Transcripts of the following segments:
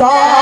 Ram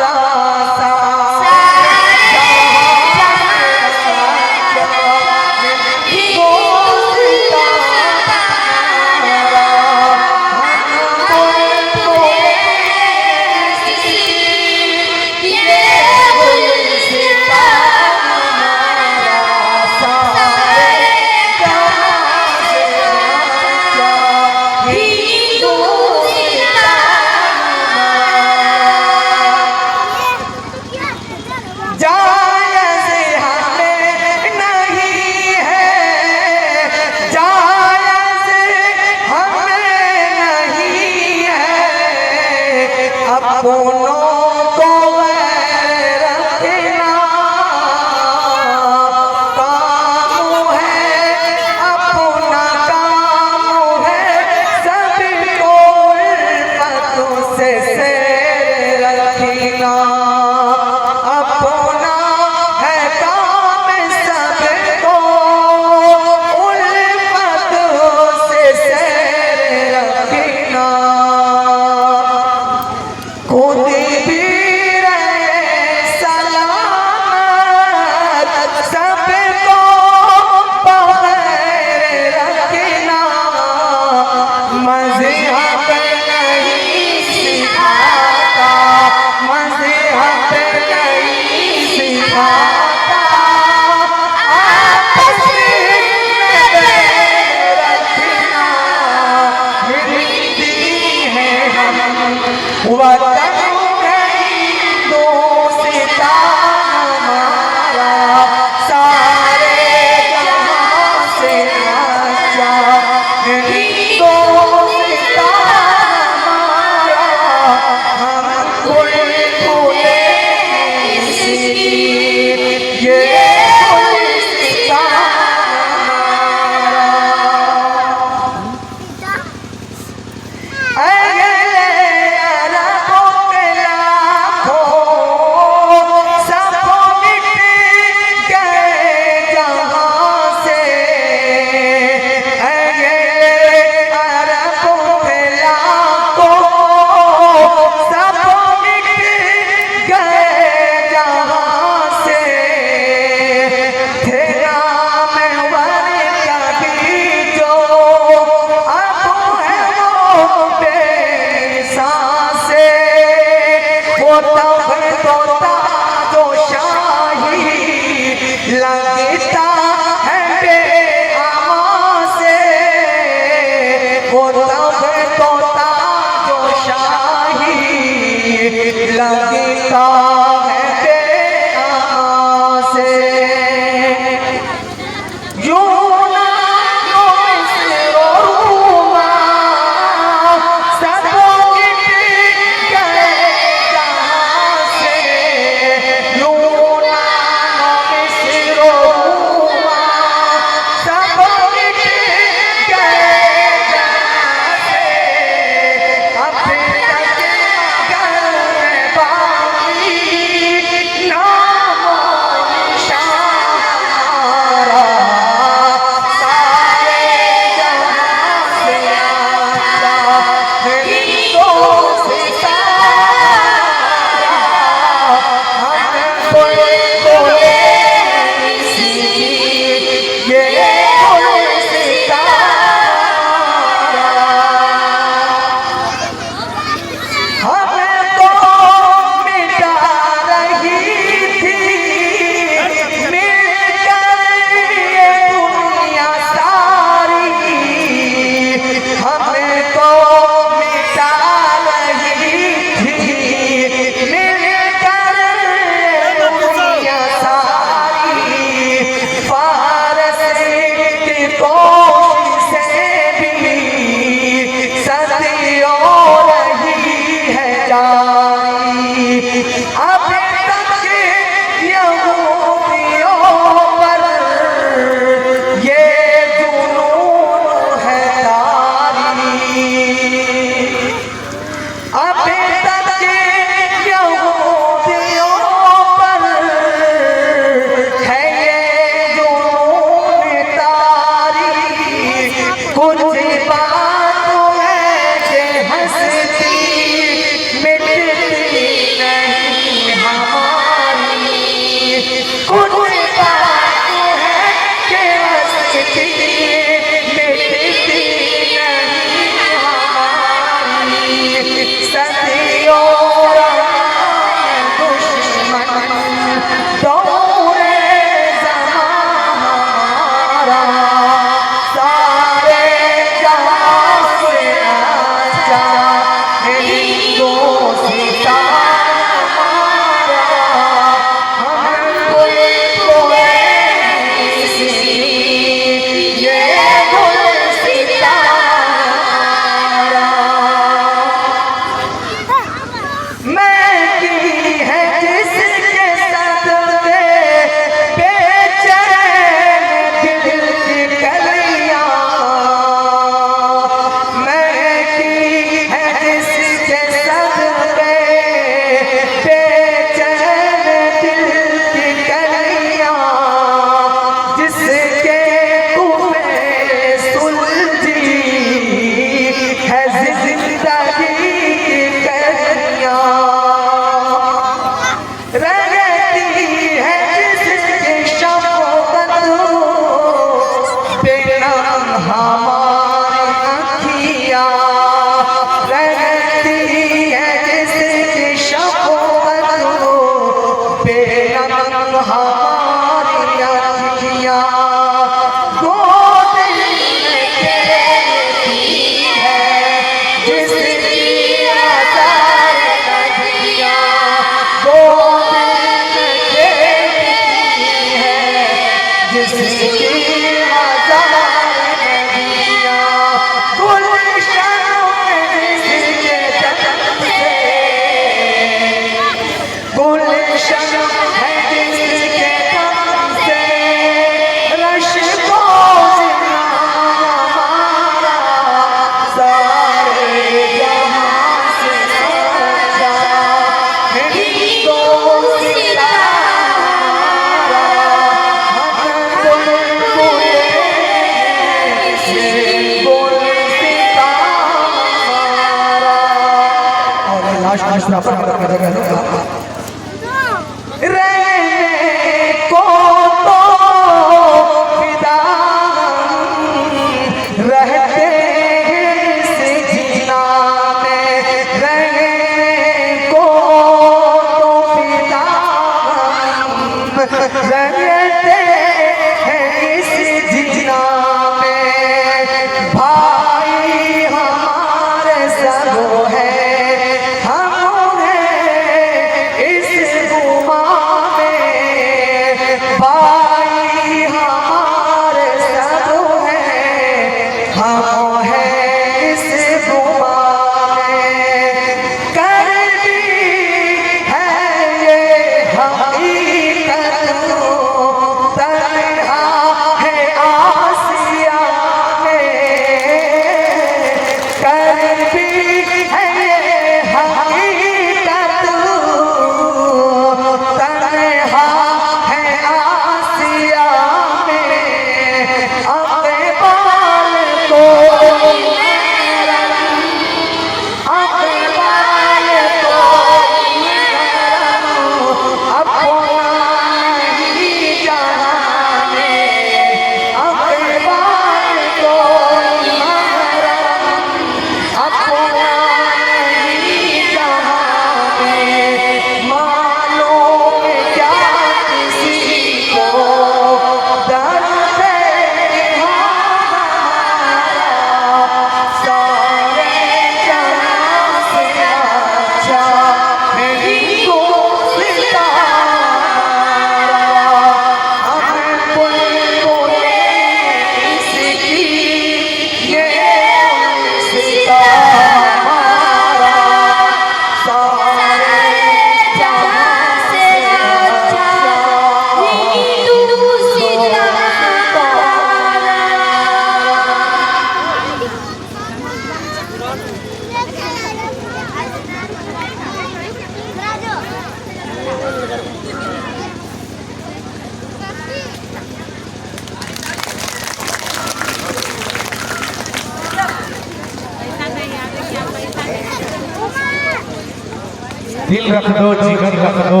दिल रख दो, जिगर रख दो,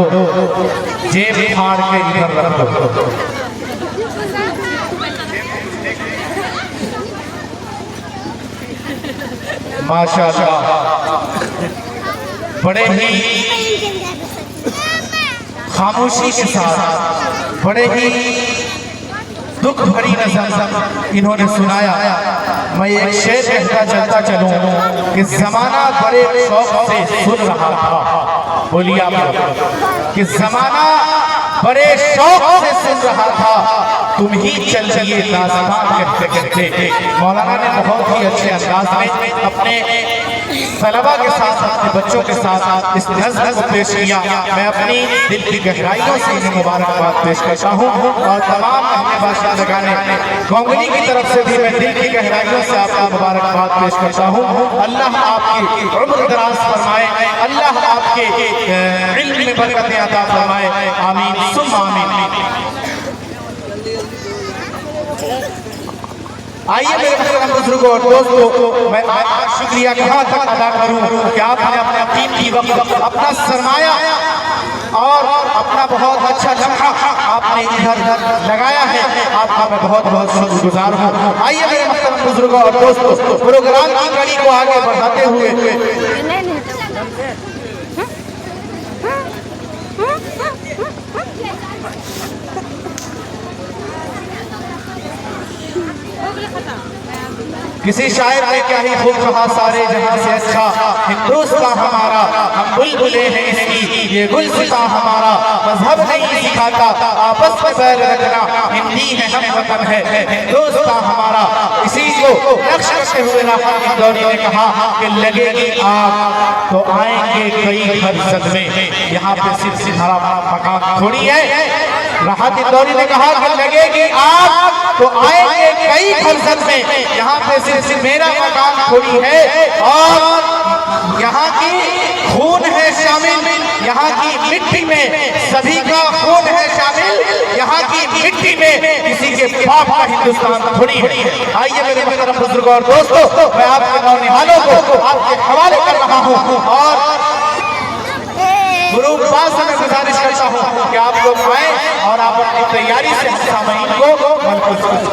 जेब फाड़ के इधर रख दो। माशाअल्लाह, बड़े ही खामोशी के साथ, बड़े ही दुख भरी नज़र इन्होंने सुनाया। मैं एक शेर कहता चलता चलूं कि जमाना बड़े शौक से सुन रहा था। बोलिए आप कि जमाना बड़े शौक से सुन रहा था, तुम ही चल रही दास्तान कहते कहते। मौलाना ने बहुत ही अच्छे अंदाज में अपने तलबा के साथ, अपने बच्चों के साथ इस नज़्म को पेश किया। मैं अपनी दिल की गहराइयों से इन्हें मुबारकबाद पेश करता हूँ और तमाम अहले बादशाह लगाने कोंगनी की तरफ से भी मैं दिल की गहराइयों से आपको मुबारकबाद पेश करता हूँ। अल्लाह आपकी उम्र दराज फरमाए, अल्लाह आपके इल्म में बरकतें अता फरमाए। आमीन सुम्मा आमीन। आइए मेरे मोहतरम बुजुर्गों और दोस्तों, मैं आपका शुक्रिया कहाँ तक अदा करूं कि आपने अपने कीमती वक्त, अपना सरमाया और अपना बहुत अच्छा लम्हा आपने इधर लगाया है। आपका मैं बहुत बहुत शुक्रगुजार हूँ। आइए मेरे मोहतरम बुजुर्गों और दोस्तों, प्रोग्राम की कड़ी को आगे बढ़ाते हुए किसी शायर ने क्या ही खूब कहा, सारे जहां से अच्छा हिंदुस्तान हमारा, हम बुलबुले हैं इसकी ये गुलसितां हमारा। मजहब नहीं सिखाता आपस में बैर रखना, हिंदी है हम वतन है हिंदुस्तान हमारा। इसी को नक्श करते हुए राहत इंदौरी ने कहा कि लगेगी आग तो आएंगे कई घर सदमे। यहाँ पे सिर्फ सितारा मकान थोड़ी है। राहत इंदौरी ने कहा कि लगेगी आग तो आएंगे कई घर सदमे। यहाँ पे सिर्फ मेरा मकान थोड़ी है, और यहाँ की खून है शामिल, यहाँ की मिट्टी में सभी का खून है शामिल, यहाँ की मिट्टी में किसी के बाप का हिंदुस्तान थोड़ी है। आइए मेरे मोहतरम बुजुर्गों और दोस्तों, मैं आपके नौनिहालों को आपके हवाले कर रहा हूँ, और गुरु पास से मैं गुजारिश करता हूँ कि आप लोग आए और आप अपनी तैयारी से सामईन को महफूज करें।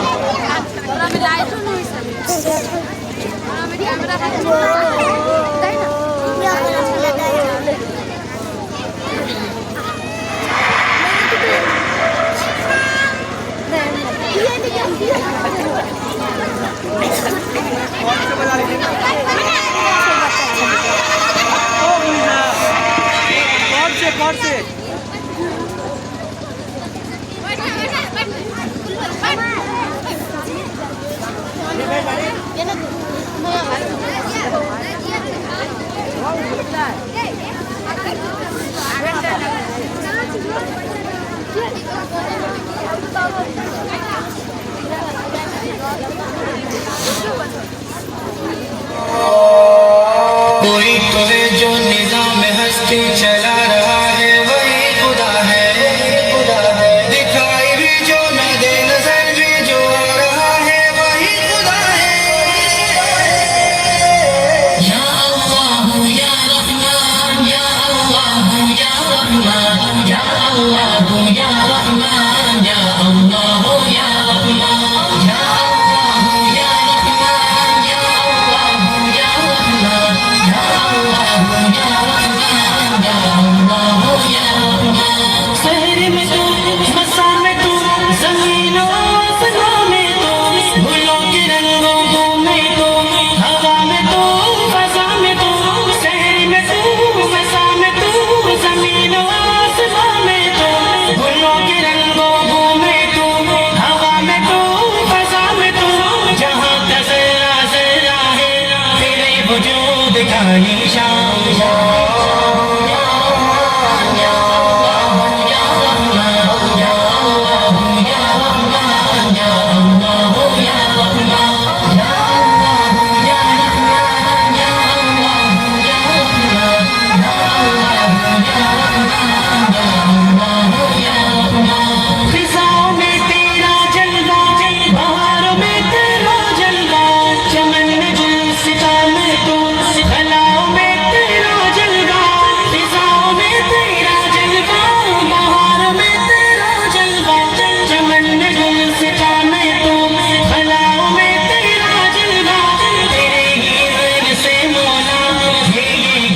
कोई तो है जो निज़ाम हस्ती चला रहा है, वही खुदा है। दिखाई भी जो न दे, नजर भी जो आ रहा है, वही खुदा है। या अल्लाह या रहमान, या अल्लाह या रहमान, या अल्लाह या रहमान, या अल्लाह या रहमान, या अल्लाह या रहमान, या अल्लाह या रहमान। शहर में तू, मसा में तू, ज़मीन और आसमां में तू, गुलों के रंगों में तू, हवा में तू, फ़ज़ा में तू। शहर में तू, मसा में तू, ज़मीन और आसमां में तू, गुलों के रंगों में तू, हवा में तू, फ़ज़ा में तू। जहाँ का ज़रा ज़रा है तेरे वजूद का निशान। फिजाओं में तेरा जलवा, बहारों में तेरा जलवा, चमन में गुलसिता में तू, खलाओं में तेरा जलवा। फिजाओं में तेरा जलवा, बहारों में तेरा जलवा, चमन में गुलसिता में तू, खलाओं में तेरा जलवा। तेरे ही गर्द से मौला ये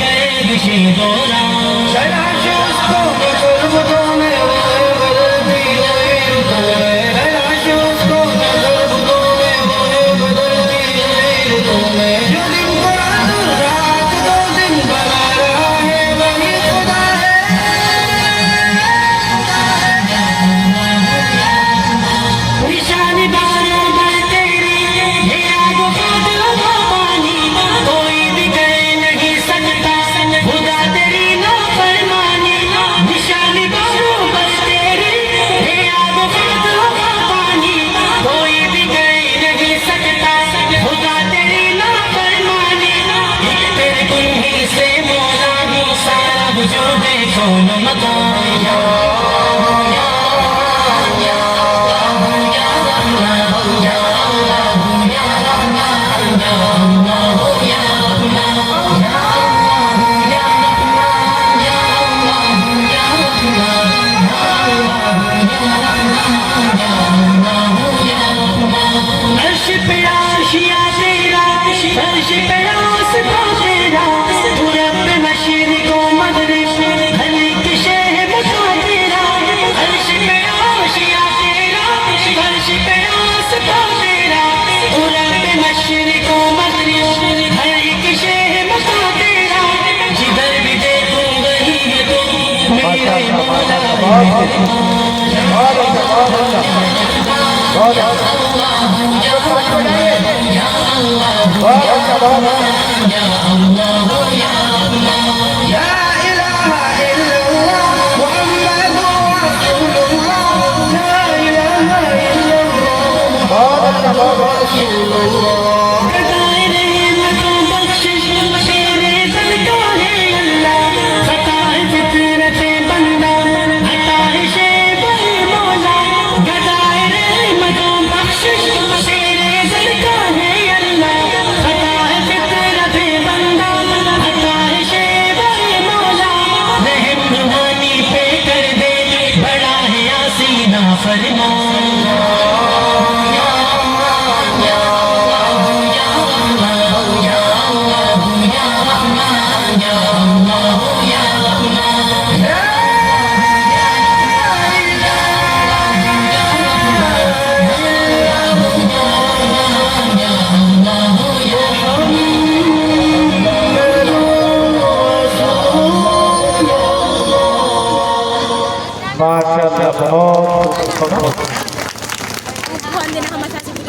गर्द से गोरा, Shri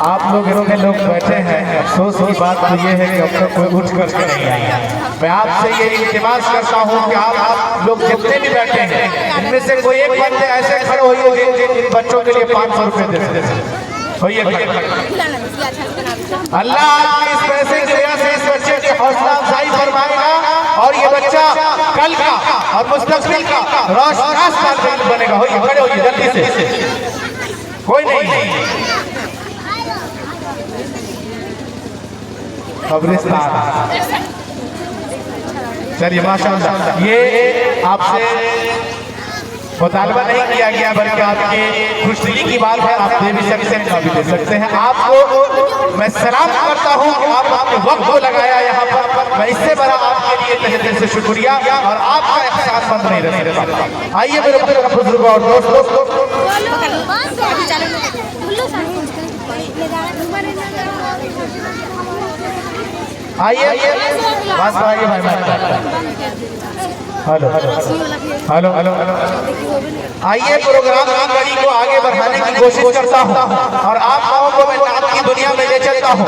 आप लोग इतने लोग बैठे हैं, अफसोस की बात तो ये है कि अब तक कोई उठ कर नहीं आया। मैं आपसे ये इल्तिमास करता हूँ कि आप लोग जितने भी बैठे हैं इनमें से कोई एक बंदे ऐसे खड़े होइए इन बच्चों के लिए 500 रुपए दे देते। अल्लाह आपके इस पैसे की वजह से इस बच्चे की हौसला अफजाई फरमाएगा और ये बच्चा कल का और मुस्तकबिल का रोशन बनेगा। होइए, खड़े होइए जल्दी से, कोई नहीं। कब्रिस्तान, चलिए माशाअल्लाह। ये आपसे मुतालबा नहीं किया गया बल्कि आपके खुशदिली की बात है, आप दे भी सकते हैं, ना भी दे सकते हैं। आपको मैं सलाम करता हूँ कि आप अपने वक्त को लगाया यहाँ पर। मैं इससे बड़ा आपके लिए तहे दिल से शुक्रिया और आपका एहसास बंद नहीं रह सकता। आइए मेरे बुजुर्गों और दोस्तों, आइए बस आइए भाई। Hello hello hello hello hello. आइए प्रोग्राम की कड़ी को आगे बढ़ाने की कोशिश करता हूँ और आप लोगों को मैं नात की दुनिया में ले चलता हूँ।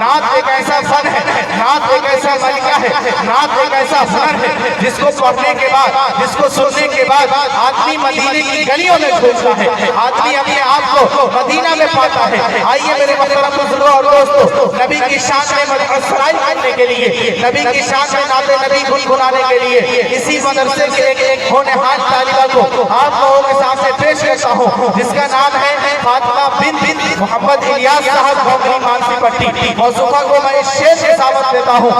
नात एक ऐसा फन है, नात एक ऐसा मलिका है, नात एक ऐसा फन है जिसको पढ़ने के बाद, जिसको सुनने के बाद आदमी मदीने की गलियों में घूमता है, आदमी अपने आप को मदीना में पाता है। आइए मेरे मोहतरम बुजुर्गों और दोस्तों, नबी की शान में मदरसाई करने के लिए, नबी की शान में नाते नबी गुनगुनाने के लिए इसी मदरसे के एक होनहार तालिबा को आप लोगों के सामने पेश करता हूँ, जिसका नाम है फातिमा बिन मोहम्मद इलियास साहब भोगरी मानसी पट्टी। मौसूफा को मैं इस शेर से साबित देता हूँ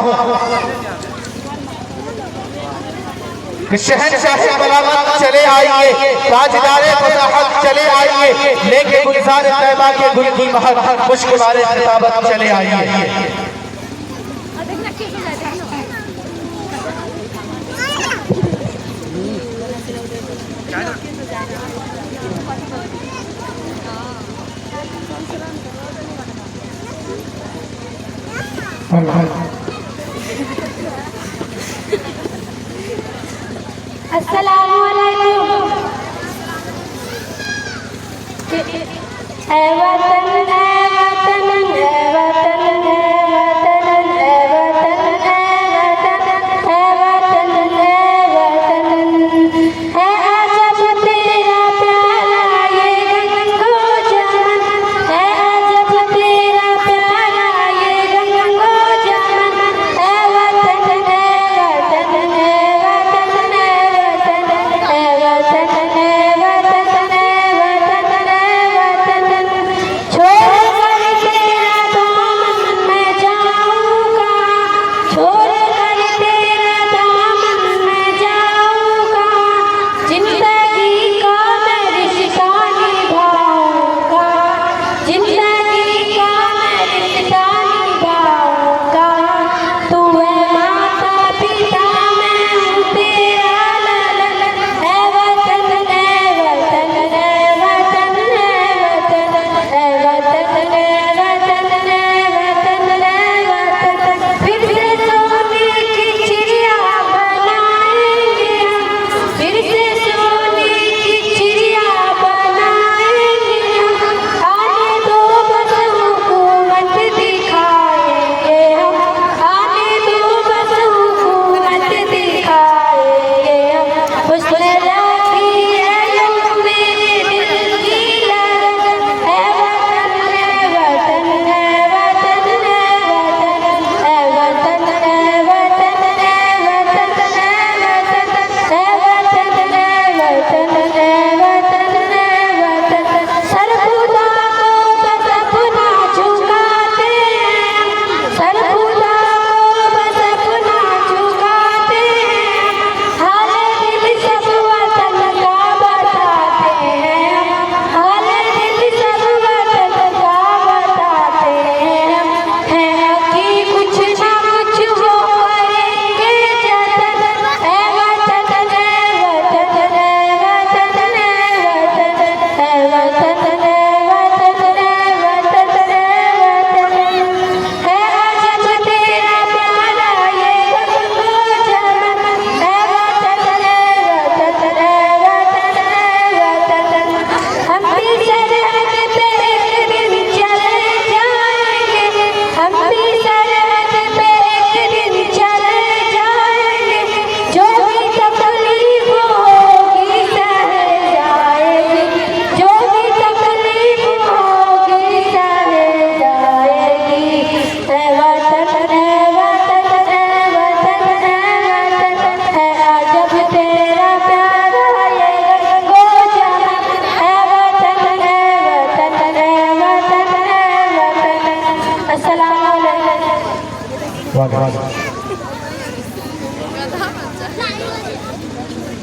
कि शहंशाह बलागत चले आइए, ताजदारे फसाहत चले आइए, लेके गुलजार तैयबा के गुल की महक, खुशगवार खिताबत चले आइए। अस्सलामुअलैकुम। ऐ वतन ऐ वतन ऐ वतन ऐ वतन ऐ वतन ऐ वतन ऐ वतन है अजब तेरा प्यारा ये गंगो जमन, है अजब तेरा प्यारा ये गंगो जमन।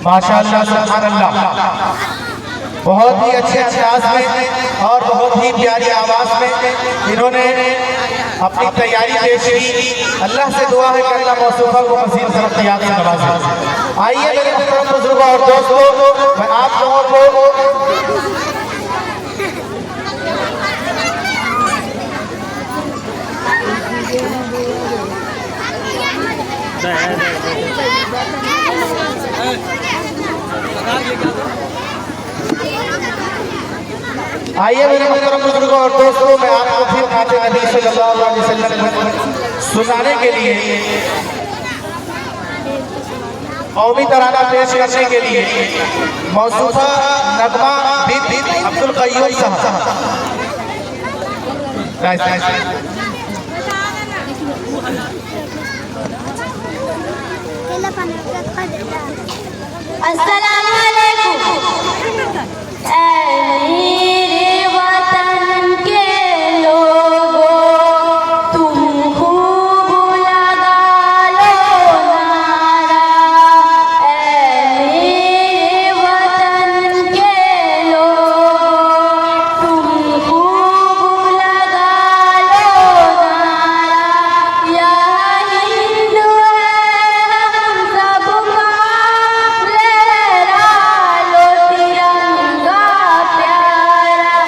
माशाअल्लाह सुभान अल्लाह, बहुत ही अच्छे अंदाज में और बहुत ही प्यारी आवाज में इन्होंने अपनी तैयारी पेश की। अल्लाह से दुआ है कि अल्लाह मौसूफा को मज़ीद तरक्कियात से नवाजे। आइए मेरे मुहतरम बुजुर्गों और दोस्तों, मैं आप लोगों को आइए मेरे मुहतरम बुजुर्गों और दोस्तों, मैं आपको फिर नाते नबी सल्लल्लाहु अलैहि वसल्लम सुनाने के लिए, कौमी तराना पेश करने के लिए मौसूफा नगमा बिन अब्दुल क़य्यूम साहब। अस्सलामु अलैकुम। ऐ मेरे वतन के लोगों, तुम खूब लगा लो नारा। ऐ मेरे वतन के लोगों, तुम खूब लगा लो नारा। यह हिंदू है हम सबका, लहरा लो तिरंगा प्यारा।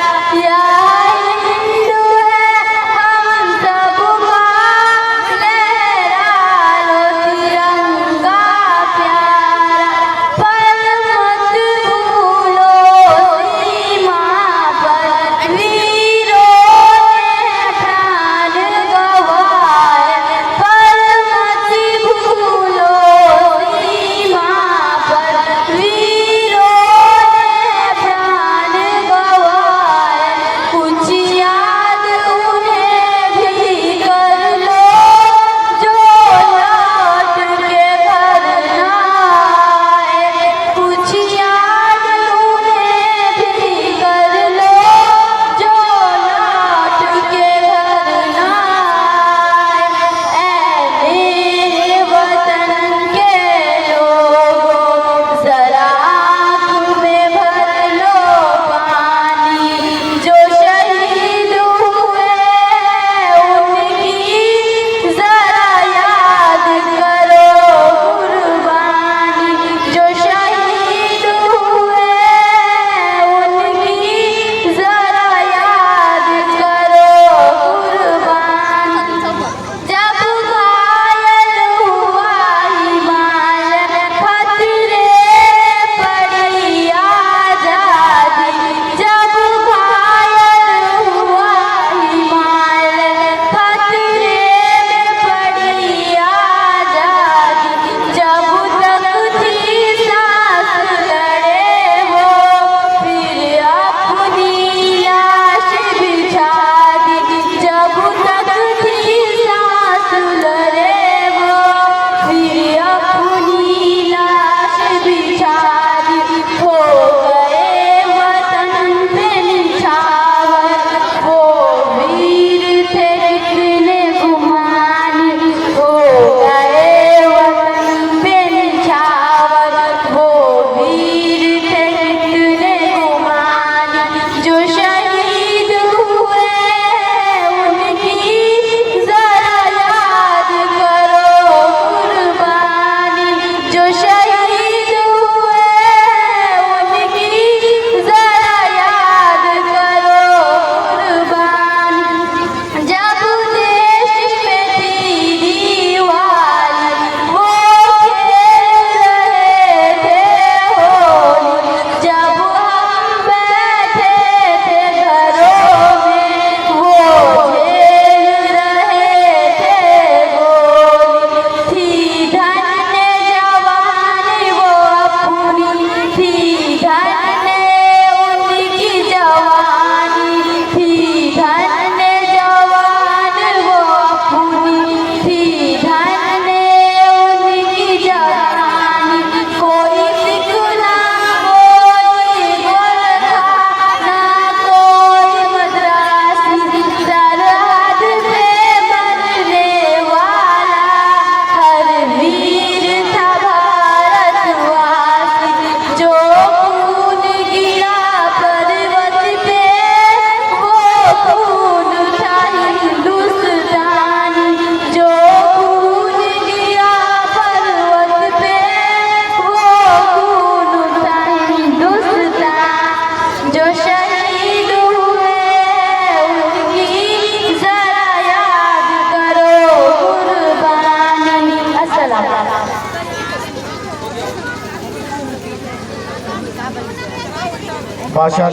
आइए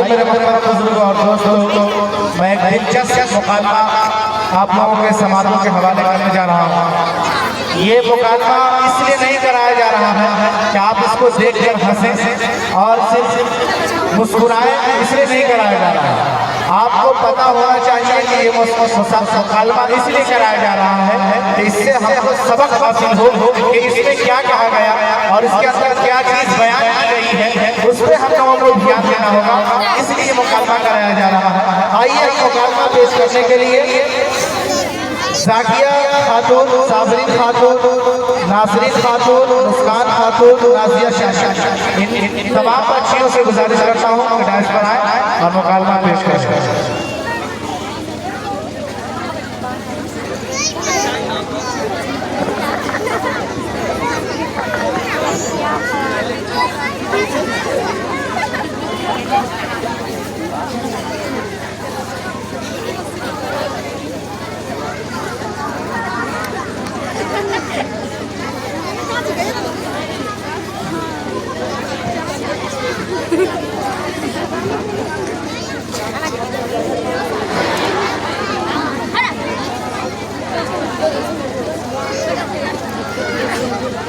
मेरे मोहतरम बुजुर्ग और दोस्तों, मैं एक दिलचस्प मुकालमा आप लोगों के समारोह के हवाले करने जा रहा हूँ। ये मुकालमा इसलिए नहीं कराया जा रहा है कि आप इसको देखकर हंसें और सिर्फ मुस्कुराएं, इसलिए नहीं कराया जा रहा है। आपको पता होना चाहिए कि ये मुकालमा इसलिए कराया जा रहा है कि इससे हमको सबक हासिल हो कि इसमें क्या कहा गया और इसके अंदर क्या चीज़ बयान की गई है, उस पर हम लोगों को ध्यान देना होगा, इसलिए मुकालमा कराया जा रहा है। आइए मुकालमा पेश करने के लिए जाकिया खातून, साबरीन खातून, नासरीन खातून, मुस्कान खातून, नाजिया शाह, इन तमाम बच्चियों से गुजारिश करता हूँ कि डांस पर आए और मुकालमा पेश करें।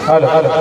हेलो हेलो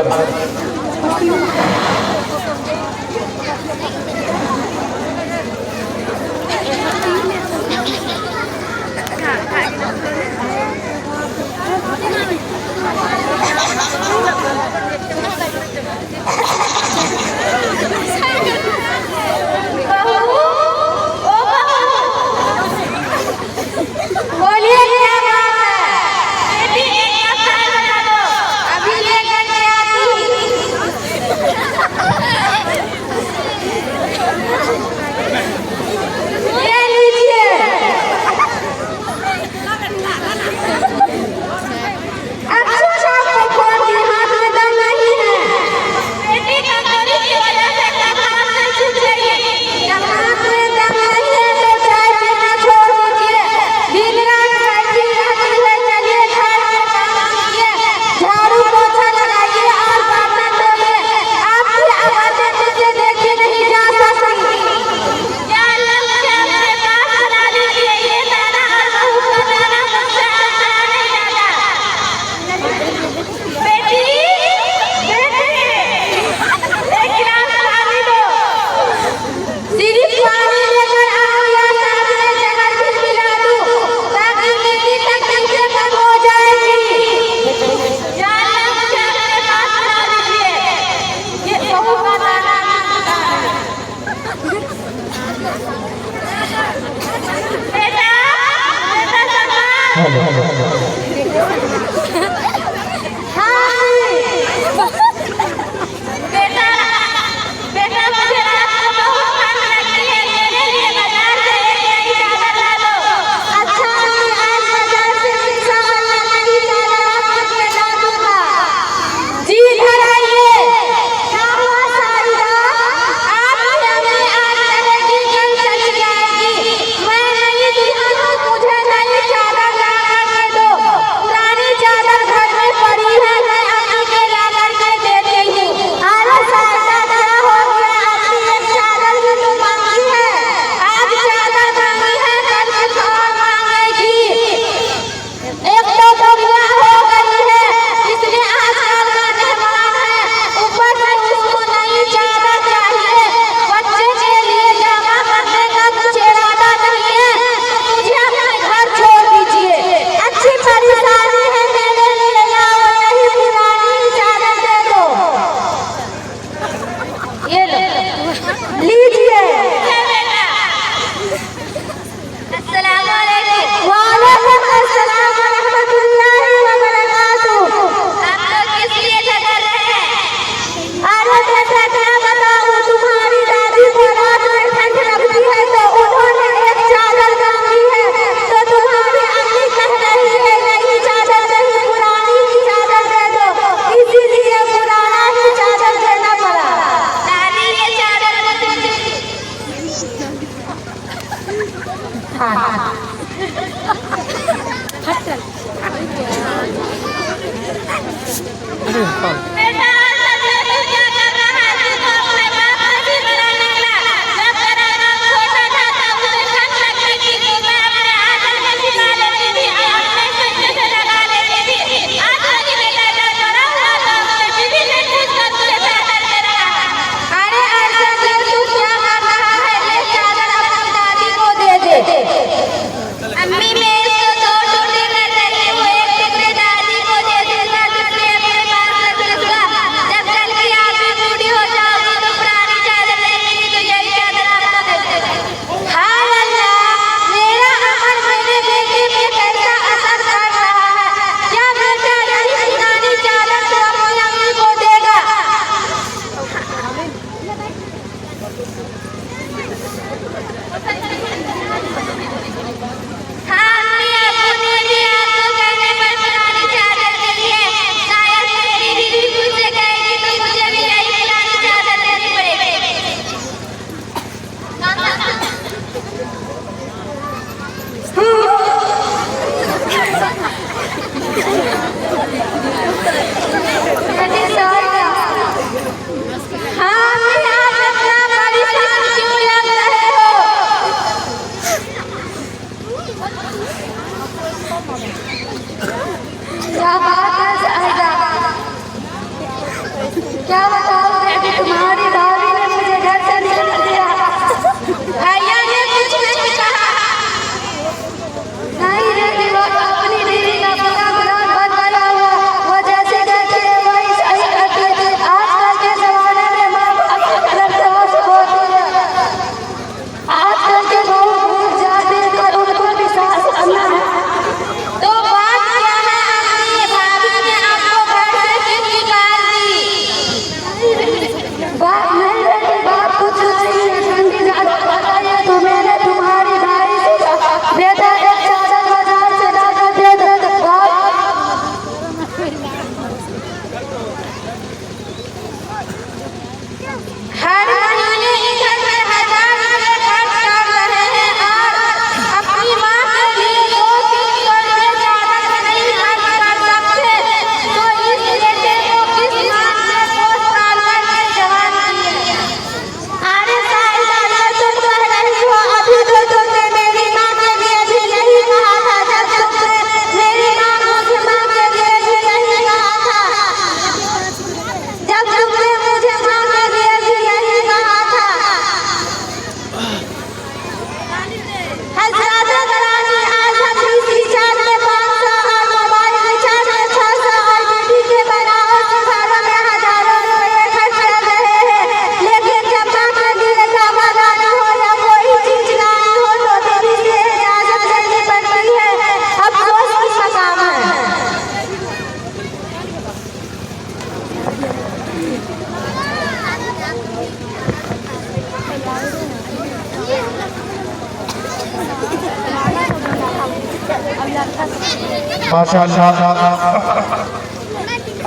माशाअल्लाह।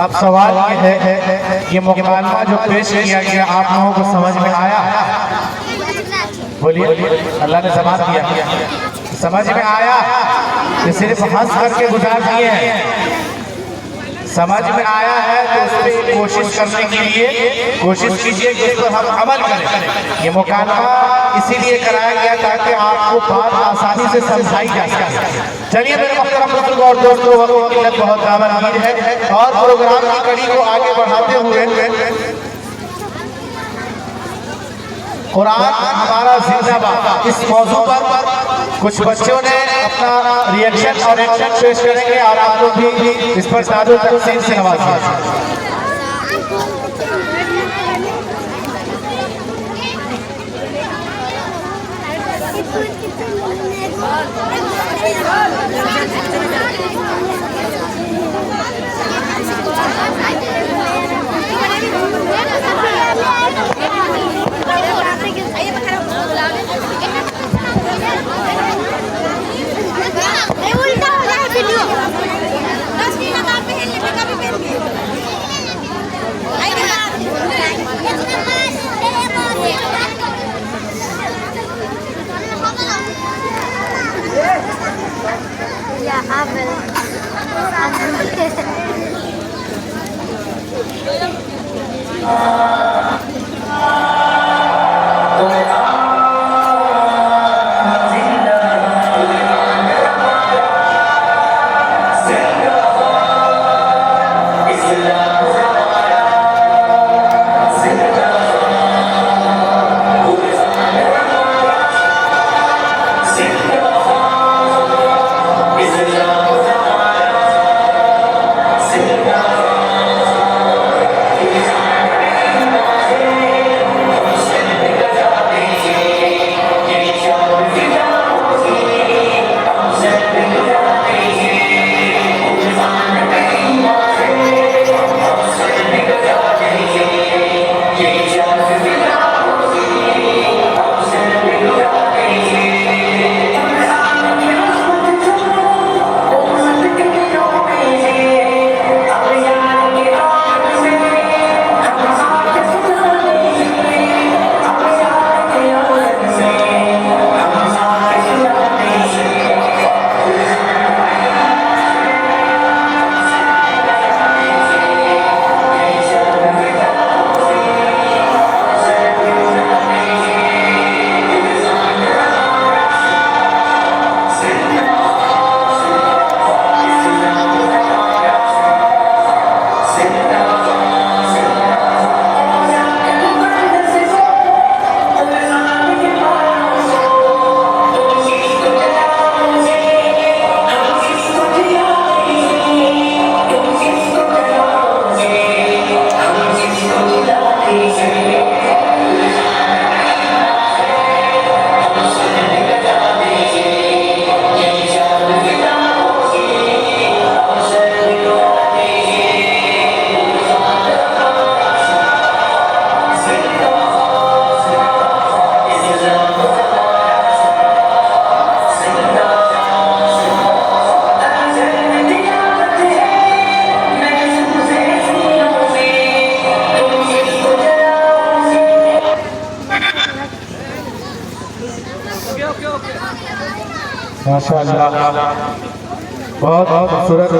अब सवाल ये है, ये मुकालमा जो पेश किया गया आप लोगों को समझ में आया? बोलिए, अल्लाह ने जवाब दिया, समझ में आया? कि सिर्फ हंस करके गुजार दिए हैं? समझ में आया है तो उस पर कोशिश करने के लिए कोशिश कीजिए कि इस पर हम अमल करें। ये मुकालमा इसीलिए कराया गया ताकि आपको बात आसानी से समझाई जा सके। चलिए मेरे मोहतरम बुजुर्ग और दोस्तों, वक्त की किल्लत बहुत दामनगीर है और प्रोग्राम की कड़ी को आगे बढ़ाते हुए कुरान हमारा जिंदाबाद इस मौजू पर कुछ बच्चों ने अपना रिएक्शन और एक्शन पेश करेंगे और आप लोग भी इस पर सादो तकसीम से नवाजिए। Ya, Abel. माशाअल्लाह, बहुत बहुत खूबसूरत।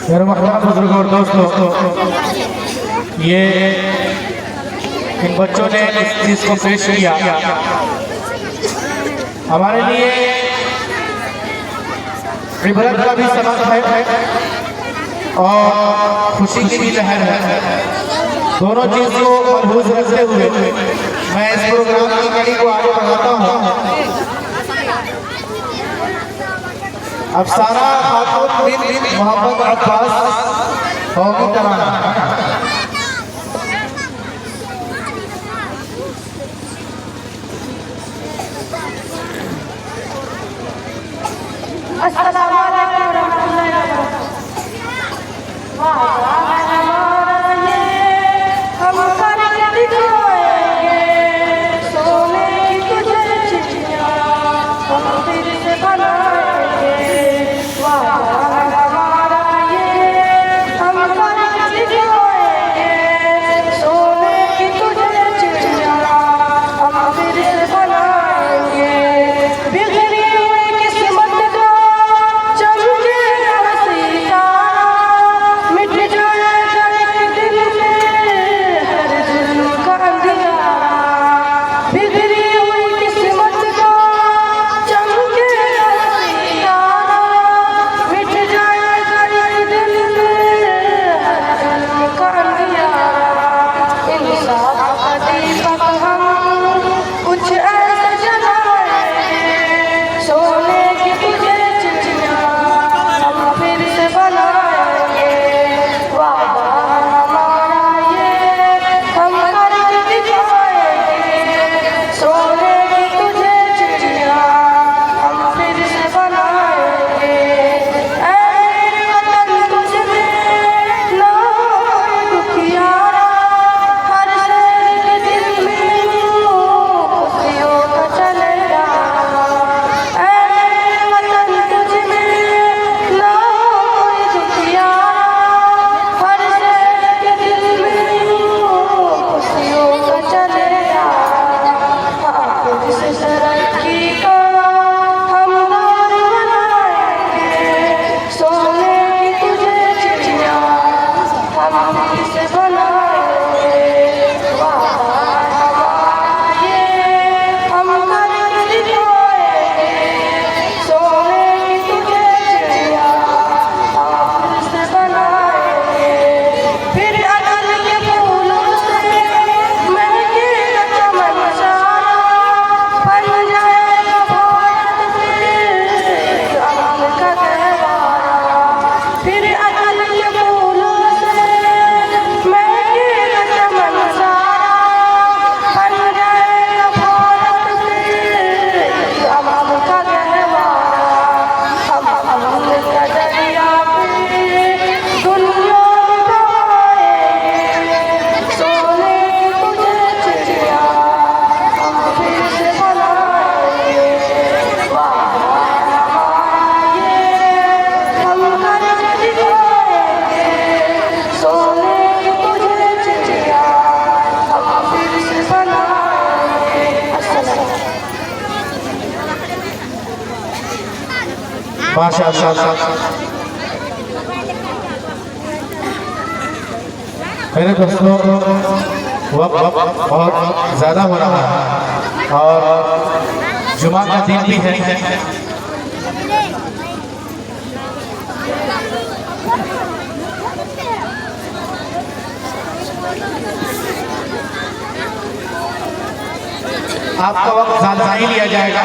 मेरे महतरम बुजुर्गों और दोस्तों, ये इन बच्चों ने इस चीज को पेश किया हमारे लिए इबरत का भी सबक है और खुशी की भी लहर है। दोनों चीज को मलहूज रखते हुए मैं इस प्रोग्राम की कड़ी को आगे बढ़ाता हूँ। अफसाना खातून बिन मोहम्मद अब्बास होगी तराना। अस्सलाम वालेकुम रहमतुल्लाहि व बरकातहू। हम करके दिखाएंगे माशाअल्लाह। मेरे दोस्तों वक्त बहुत ज़्यादा हो रहा है और जुमा का दिन भी है। आपका वक्त ज़्यादा नहीं लिया जाएगा,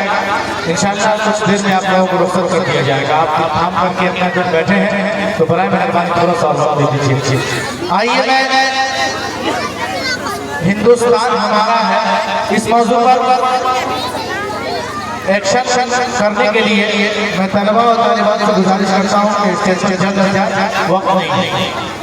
इंशाअल्लाह कुछ देर में आप लोगों को रुखसत कर दिया जाएगा। आप काम करके अपना जो बैठे हैं तो बराए मेहरबानी थोड़ा सा वक्त दे दीजिए। आइए मैं हिंदुस्तान हमारा है इस मौजू पर एक्शन करने के लिए मैं तलबा और तालिबात से गुजारिश करता हूँ कि स्टेज पर जल्द से जल्द वक्त नहीं।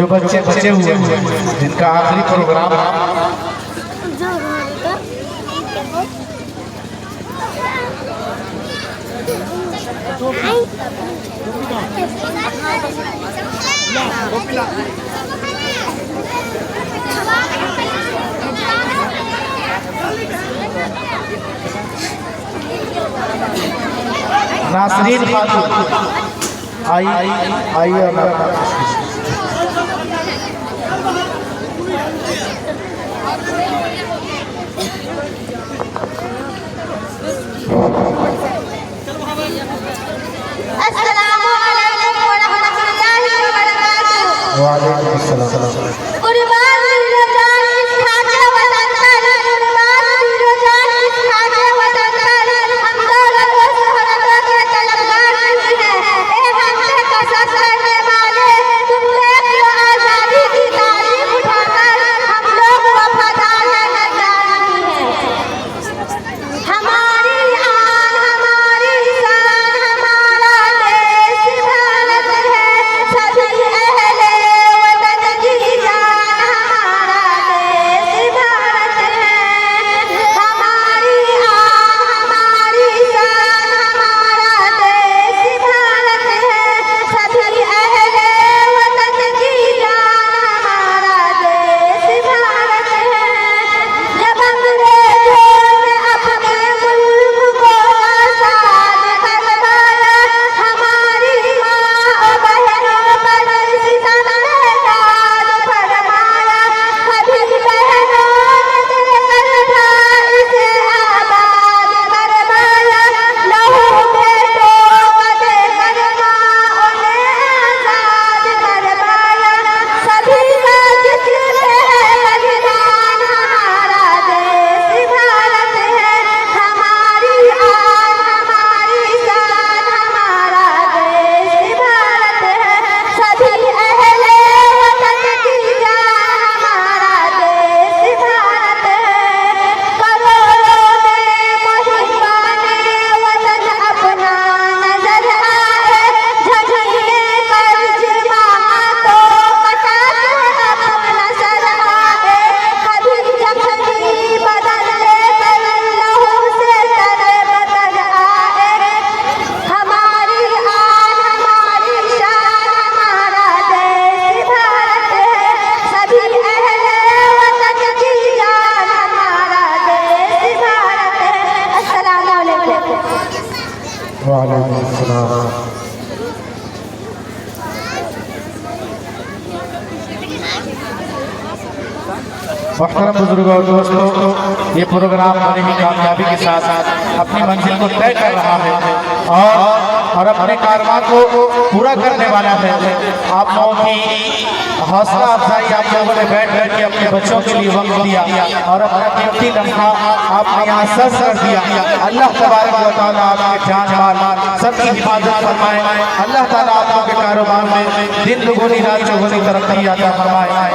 जो बच्चे बचे हुए हैं जिनका आखिरी प्रोग्राम नासरीन खातून आइए अस्सलामु अलैकुम व रहमतुल्लाहि व बरकातुहू। वालेकुम अस्सलाम। कुर्बान वीरो जान इस खाके वतन पर, कुर्बान वीरो जान इस खाके वतन पर, हम दौलत व शोहरत के तलबगार नहीं हैं। ए हमसे कसम करने वाले, तुम देख लो आजादी की तारीफ उठाकर, हम लोग वफादार नजर नहीं हैं। हमारी आन, हमारी शान, हमारा देश भारत है, सभी अहले वतन की जान, हमारा देश भारत है। हमारी आन, हमारी शान, हमारा देश भारत है, सभी अहले वतन की जान, हमारा देश भारत है। जब अंग्रेजों ने अपने मुल्क को आजाद करवाया, हमारी माँ और बहनों पर सितम ने दाद फरमाया। कभी बहनों ने दिलकर था इसे आबाद करवाया, लहू बेटों का देकर माँ उन्हें आजाद करवाया। सभी का जिस्म है बलिदान, हमारा देश भारत है। हमारी आन, हमारी शान, हमारा देश भारत है, सभी अहले वतन की जान, हमारा देश भारत है। करोड़ों में मुहिबाने वतन अपना नजर आए, झंझिए कर्ज मांगा तो कटाते अपना सर आए। कभी जख्मी बदन लेकर लहू से तरे बदन आए। हमारी आन, हमारी शान, हमारा देश भारत है, सभी अहले वतन की जान, हमारा देश भारत है। अस्सलामु अलैकुम। वालेकुम अस्सलाम। मोहतरम बुजुर्गों और दोस्तों, ये प्रोग्राम बड़ी ही कामयाबी के साथ अपनी मंजिल को तय कर रहा है और अपने कारवां को पूरा करने वाला है। आप लोगों की हौसला अफजाई, आप लोगों ने बैठ कर के अपने बच्चों के लिए वक्त दिया और अपना कीमती लम्हा आपने यहाँ सर्व कर दिया। अल्लाह तबारक व तआला आपके जान माल सबकी हिफाजत फरमाए। अल्लाह ताला आप लोगों के कारोबार में दिन दुगुनी रात चौगुनी तरक्की अता फरमाए।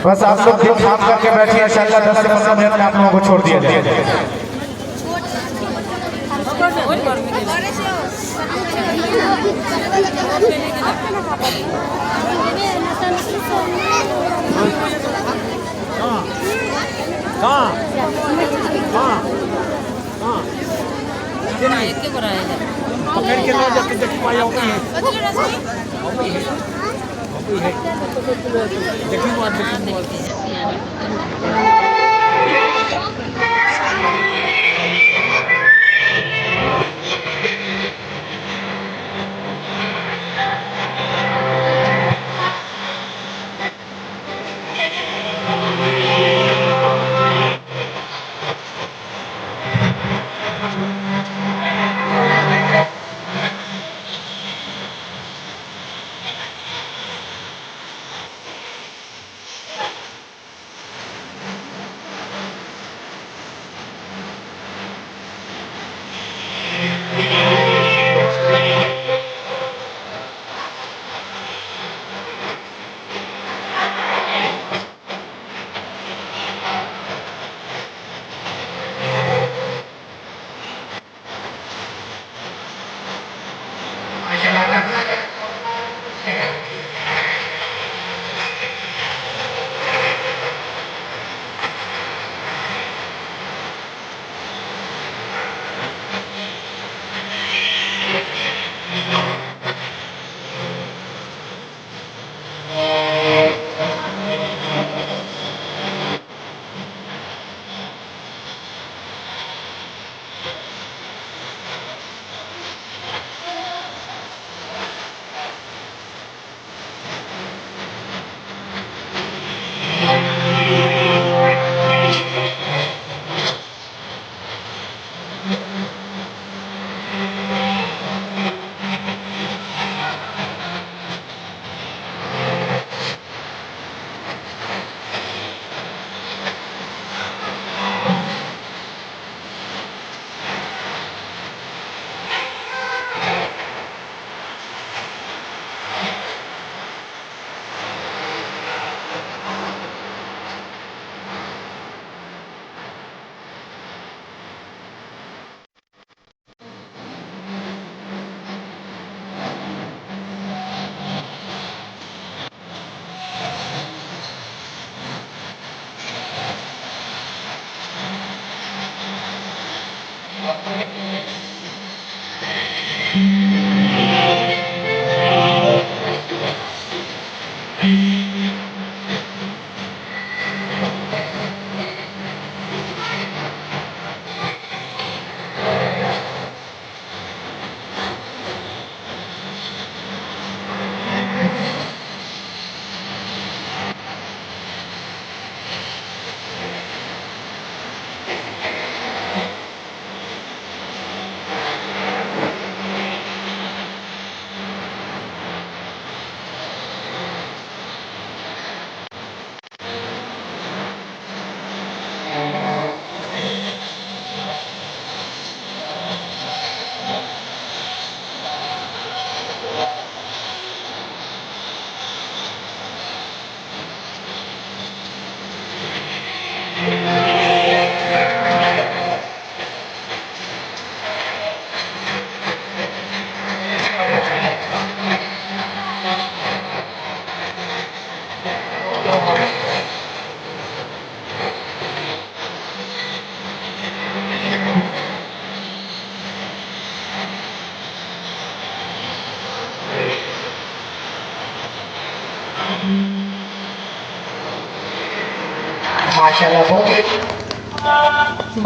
बस आप लोग दिल थाम करके बैठिए, इंशाअल्लाह 10 से 15 मिनट में आप लोगों को छोड़ दिया जाएगा। पकड़ के लो, जब तक पाया होगा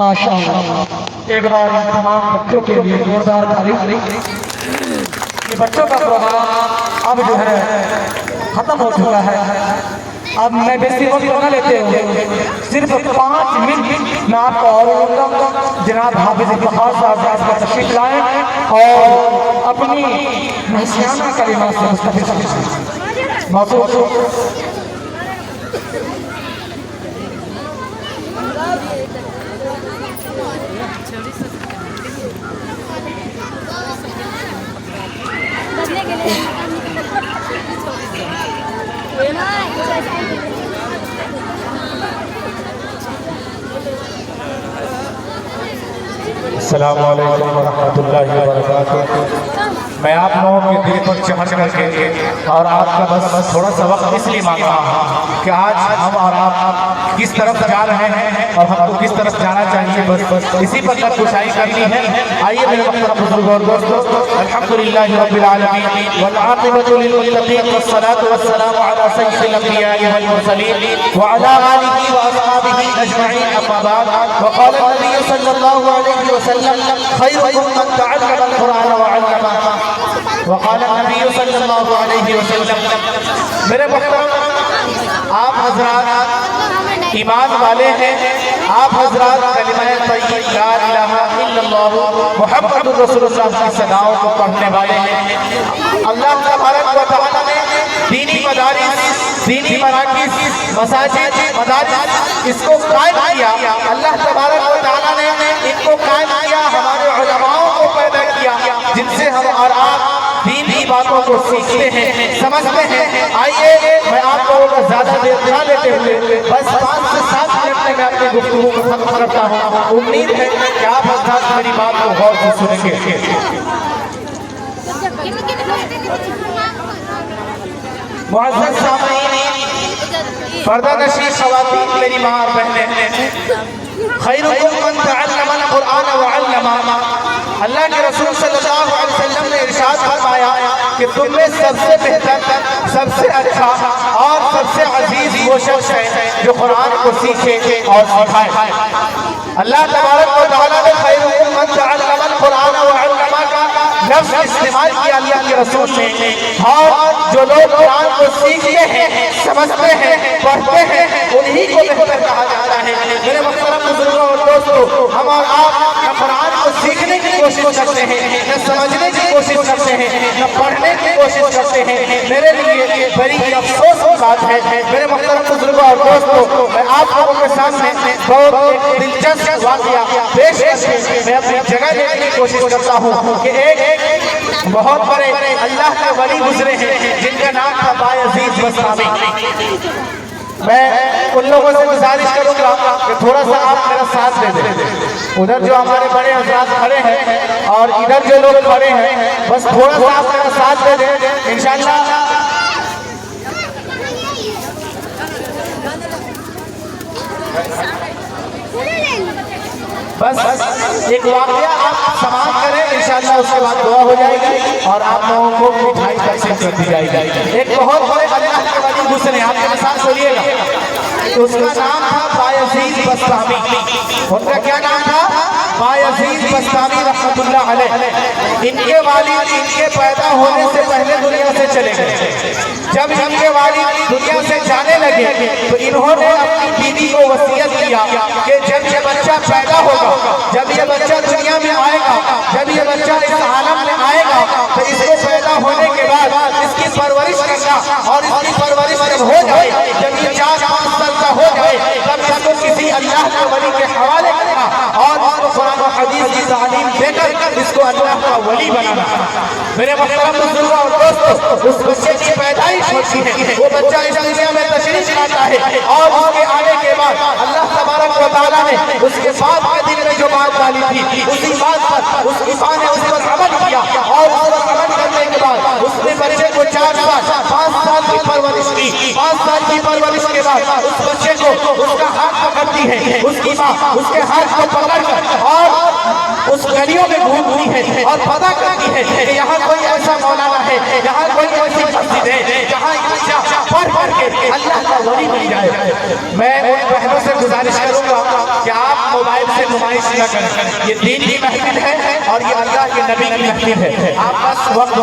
माशाअल्लाह। एक बार तमाम बच्चों के लिए जोरदार तारीफ। ये बच्चों का प्रोग्राम अब जो है खत्म हो चुका है। अब मैं बेसी वक्त न लेते हुए सिर्फ 5 मिनट में आपको और जनाब हाफिज इफ्तिखार साहब का तशरीफ लाएं और अपनी नसीहाना कलिमा से मुस्तफिद मौजूद। अस्सलामु अलैकुम व रहमतुल्लाहि व बरकातुहू। मैं आप लोगों के दिल पर चढ़ करके और आपका बस थोड़ा सा वक्त इसलिए मांग रहा हूँ कि आज हम और आप किस तरफ जा रहे हैं और हमको किस तरफ जाना चाहिए, बस इसी पर कुशाई करनी है। आइए मेरे मोहतरम बुजुर्गों और दोस्तों, अल्हम्दुलिल्लाहि रब्बिल आलमीन वल आक़िबतु लिल मुत्तक़ीन वस्सलातु वस्सलामु अला सय्यिदिल अंबिया'i वल मुरसलीन व अला आलिहि व अस्हाबिहि अजमईन, अम्मा बाद। वक़ाल नबी सल्लल्लाहु अलैहि वसल्लम खैरुकुम मन तअल्लम अल कुरान व अल्लमह। वक़ाल नबी सल्लल्लाहु अलैहि वसल्लम। मेरे मोहतरम, आप हजरात ईमान वाले हैं, आप हजरात कलिमा तय्यब ला इलाहा इल्लल्लाह मुहम्मदुर रसूलुल्लाह की सदाओं को पढ़ने वाले हैं। अल्लाह तबारक व तआला ने दीनी मदारिस, दीनी मराकिज़, मसाजिद, मदारिस इसको कायम किया। अल्लाह तबारक व तआला ने इनको कायम किया, हमारे उलमाओं को पैदा किया जिनसे हम और आप दीनी बातों को सीखते हैं, समझते हैं। आइए मैं आप लोगों का ज्यादा देर ना लेते हुए बस 5 से 7 मिनट में मैं अपनी गुफ्तगू को खत्म करता हूँ। उम्मीद है कि आप हज़रात मेरी बात को गौर से सुनेंगे। मुअज़्ज़ज़ सामीईन, पर्दा नशीं ख़वातीन, मेरी माँ और बहनें, खैरुकुम मन तअल्लम अल कुरान व अल्लमह। अल्लाह के रसूल सल्लल्लाहु अलैहि वसल्लम ने इरशाद फरमाया कि तुम में सबसे बेहतर, सबसे अच्छा और सबसे अजीज वो शख्स है जो कुरान को सीखे और सिखाए। अल्लाह तबारक व तआला ने खैरुकुम मन तअल्लम अल कुरान व अल्लमह का लफ्ज़ इस्तेमाल किया अल्लाह के रसूल ने। और जो लोग कुरान को सीखते हैं, समझते हैं, पढ़ते हैं, उन्हीं को बेहतर कहा जाता है। मेरे मुहतरम बुजुर्गों और दोस्तों, हम और आप न कुरान को सीखने की कोशिश करते हैं, न समझने की कोशिश करते हैं, न पढ़ने की कोशिश करते हैं। मेरे लिए बड़ी अफसोस की बात है। मेरे मुहतरम बुजुर्गों और दोस्तों, मैं आप लोगों के सामने बहुत दिलचस्प वाक़या पेश करके मैं अपनी जगह लेने की कोशिश करता हूँ कि एक बहुत बड़े अल्लाह के वली गुजरे हैं जिनका नाम था बायज़ीद बस्तामी। मैं उन लोगों से गुजारिश करूंगा कि थोड़ा सा आप मेरा साथ दे दें। उधर जो हमारे बड़े हज़रात खड़े हैं और इधर जो लोग खड़े हैं, बस थोड़ा सा आप मेरा साथ दे दें इंशाअल्लाह। बस एक वाक़या आप समाप्त करें, इंशाअल्लाह उसके बाद दुआ हो जाएगी और आप लोगों को मिठाई तकसीम कर दी जाएगी। एक बहुत बड़े अल्लाह के वली गुज़रे, आपके साथ बोलिएगा, उसका नाम था बायज़ीद बस्तामी। उनका क्या नाम था? बायज़ीद बस्तामी रहमतुल्लाह अलैह। इनके वालिद इनके पैदा होने से पहले दुनिया से चले गए। जब इनके वालिद दुनिया से जाने लगे तो इन्होंने अपनी बीवी को वसीयत किया कि जब ये बच्चा पैदा होगा, जब ये बच्चा दुनिया में आएगा, जब ये बच्चा इस आलम में आएगा, तो इसको पैदा होने के बाद इसकी परवरिश करना और इसकी परवरिश जब हो जाए, जब ये 4-5 साल का हो जाए, तब इसको किसी अल्लाह के वली के हवाले करना और इसको कुरान और हदीस की तालीम देकर इसको अल्लाह का वली बनाना। मेरे मुहतरम बुजुर्गों और दोस्तों, उस बच्चे की पैदाइश होती है, वो बच्चा इस दुनिया में तशरीफ लाता है और उसके आने के बाद अल्लाह तबारक व तआला ने उसके बाद के दिन में जो बात डाली थी, उसी बात पर उसकी मां ने उस पर अमल किया और उस पर अमल करने के बाद उसने बच्चे को 4 साल 5 साल की परवरिश की। 5 साल की परवरिश के बाद उस बच्चे को उसका हाथ पकड़ती है, उसकी माँ उसके हाथ को पकड़कर और उस गलियों में घूमती है और पता करती है कि यहाँ कोई ऐसा मौलाना है, यहाँ कोई ऐसी मस्जिद है जहाँ बच्चा पढ़ करके अल्लाह का वली बन जाए। मैं उन बहनों से गुजारिश करूंगा कि आप मोबाइल से नुमाइश न करें। ये दीन की महफिल है और ये अल्लाह के नबी की महफिल है। आप बस वक्त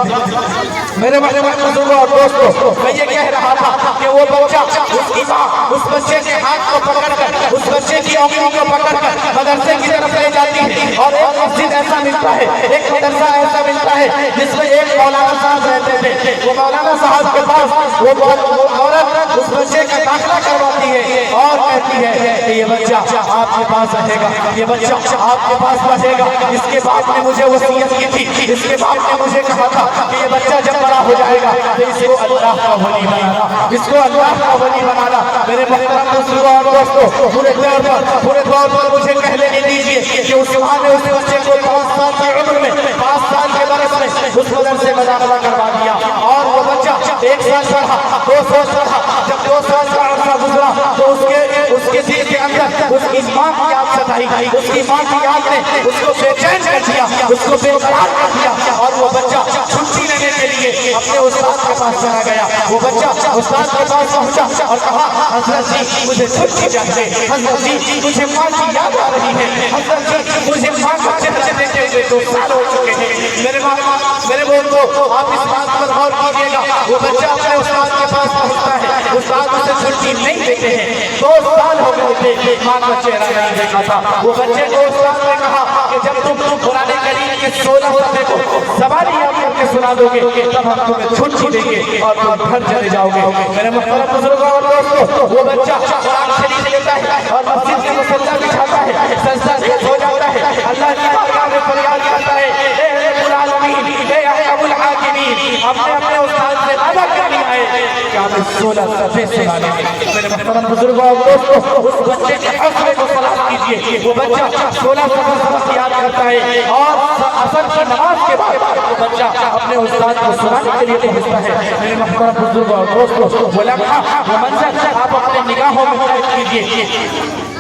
मेरे बुजुर्गों और दोस्तों, मैं ये कह रहा था कि वो बच्चा उसकी माँ उस बच्चे के हाथ को पकड़कर, उस बच्चे की उंगली को पकड़कर मदरसे की तरफ ले जाती है और एक मस्जिद ऐसा मिलता है, एक मदरसा ऐसा मिलता है जिसमें एक मौलाना साहब रहते थे। वो मौलाना साहब के पास वो औरत उस बच्चे का दाखिला करवाती है और कहती है कि ये बच्चा आपके पास रहेगा, ये बच्चा आपके पास रहेगा। इसके बाप ने मुझे वसीयत की थी, इसके बाप ने मुझे कहा था कि ये बच्चा जब बड़ा हो जाएगा तो इसको अल्लाह का वली बनाना, इसको अल्लाह का वली बनाना। मेरे मुहतरम बुजुर्गों और दोस्तों, पूरे दौर पर मुझे कह लेने दीजिए कि उस माँ ने उस बच्चे को 5 साल की उम्र में, 5 साल के बरस में उस मदरसे में दाखिला करवा दिया और वो बच्चा 1 साल पढ़ा, 2 साल पढ़ा। जब 2 साल का अर्सा गुजरा तो उसके दिल के अंदर उसकी माँ की याद सताई, उसकी माँ की याद ने उसको बेचैन कर दिया, उसको बेकरार कर दिया और वो बच्चा छुट्टी लेने के लिए अपने उस्ताद के पास चला गया। वो बच्चा उस्ताद के पास पहुंचा और कहा, हजरत जी मुझे छुट्टी चाहिए, हजरत जी मुझे माँ की याद आ रही है, हजरत जी मुझे माँ का चेहरा देखते हुए 2 साल हो चुके हैं। मेरे दोस्तों आप इस बात पर गौर कीजिएगा। वो बच्चा अपने उस्ताद के पास पहुंचता है, उस्ताद उसे छुट्टी नहीं देते हैं। 2 साल हो गए थे, माँ का चेहरा नहीं देखा था। वो बच्चे को उस्ताद ने कहा कि जब तुम कुरान करीम के 16 सफ़े को ज़बानी याद करके सुना दोगे तब हम तुम्हें छुट्टी देंगे और तुम घर चले जाओगे। मेरे मुहतरम बुजुर्गों और दोस्तों, वो बच्चा कुरान शरीफ लेता है और मस्जिद के मुसल्ला बिछाता है, सजदा से सो जाता है, अल्लाह की बारगाह में फरियाद करता है, ए रब्बुल आलमीन, ए अहकमुल हाकिमीन, हमने अपने उस्ताद से वादा कर लिया है कि हमें 16 सफ़े सुनाने हैं। मेरे मुहतरम बुजुर्गों और दोस्तों, उस बच्चे के हौसले को सलाम कीजिए। वो बच्चा 16 सफ़े याद करता है और असर की नमाज के बाद वो बच्चा अपने उस्ताद को सुनाने के लिए पहुंचता है। मेरे मुहतरम बुजुर्गों और दोस्तों, वो लम्हा, वो मंजर आप अपने निगाहों में कैद कीजिए।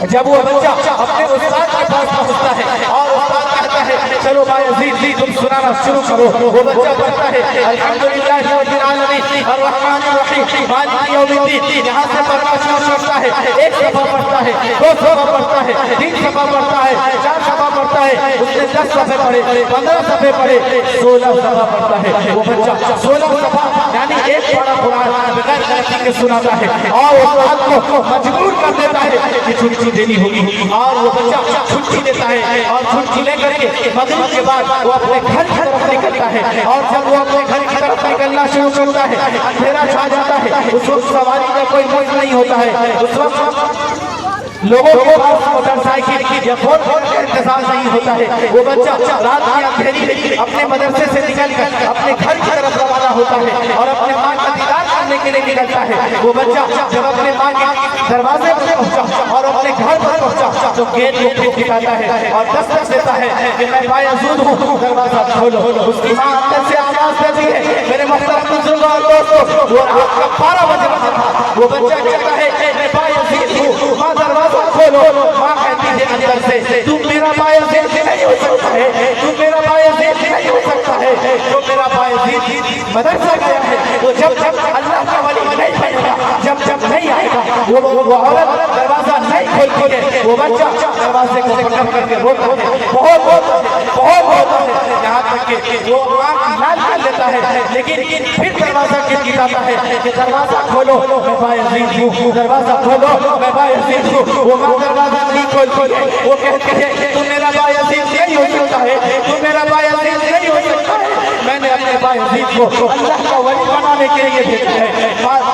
जब वो बच्चा अपने उस्ताद के पास पहुंचता है और उस्ताद कहता है, चलो बायज़ीद तुम सुनाना शुरू करो। वो बच्चा कहता है, अल्हम्दुलिल्लाह रब्बिल आलमीन अर्रहमानिर रहीम मालिक यौमिद्दीन। यहाँ से पढ़ना शुरू करता है, 1 सफ़ा पढ़ता है, 2 सफ़ा पढ़ता है, 3 सफ़ा पढ़ता है, 4 सफ़ा पढ़ता है। उसने 10 सफ़े पढ़े, 15 सफ़े पढ़े, 16 सफ़ा पढ़ता है। वो बच्चा 16 सफ़ा यानी 1 पारा कुरान बगैर गलती के सुनाता है और उस्ताद को मजबूर कर देता है कि छुट्टी देनी होगी और वो बच्चा छुट्टी देता है और छुट्टी लेकर के मगरिब के बाद वो अपने घर की तरफ निकलता है और जब वो अपने घर की तरफ निकलना शुरू करता है, अंधेरा छा जाता है। उस वक्त सवारी का कोई मौज नहीं होता है। उस वक्त लोगों को मोटरसाइकिल या फोन का इंतजार नहीं होता है। वो बच्चा रात की अंधेरी अपने मदरसे से निकलकर अपने घर की तरफ रवाना होता है और अपने माँ का दीदार करने के लिए निकलता है। वो बच्चा जब अपने माँ के दरवाजे पर पहुंचा और अपने घर पर पहुंचा तो गेट को खिलाता है और दस्तक देता है कि मैं बायज़ूद हूँ, दरवाजा खोलो। उसकी माँ अंदर से आवाज देती है, मेरे मुहतरम बुजुर्गों और दोस्तों, वो रात का 12 बजे था। वो बच्चा कहता है, मैं बायज़ीद हूँ, माँ दरवाजा खोलो। माँ कहती है अंदर से, तुम मेरा बायज़ीद नहीं हो सकता है, तुम मेरा बायज़ीद नहीं हो सकता है। जो मेरा बायज़ीद मदरसा गया है वो जब अल्लाह का वली नहीं बनेगा, जब नहीं आएगा, वो औरत दरवाजा नहीं खोलती है। वो बच्चा दरवाजे को पकड़ करके रोता है, बहुत होता है, यहाँ तक कि वो आँख लाल कर लेता है, लेकिन फिर दरवाजा खिड़खिड़ाता है कि दरवाजा खोलो, मैं बायज़ीद हूँ, दरवाजा खोलो, मैं बायज़ीद हूँ। वो माँ दरवाजा नहीं खोलती है। वो कहती है, तुम मेरा बायज़ीद नहीं हो सकता है, तुम मेरा बायज़ीद नहीं हो सकता है। मैंने अपने बायज़ीद को अल्लाह का वली बनाने के लिए भेजा है।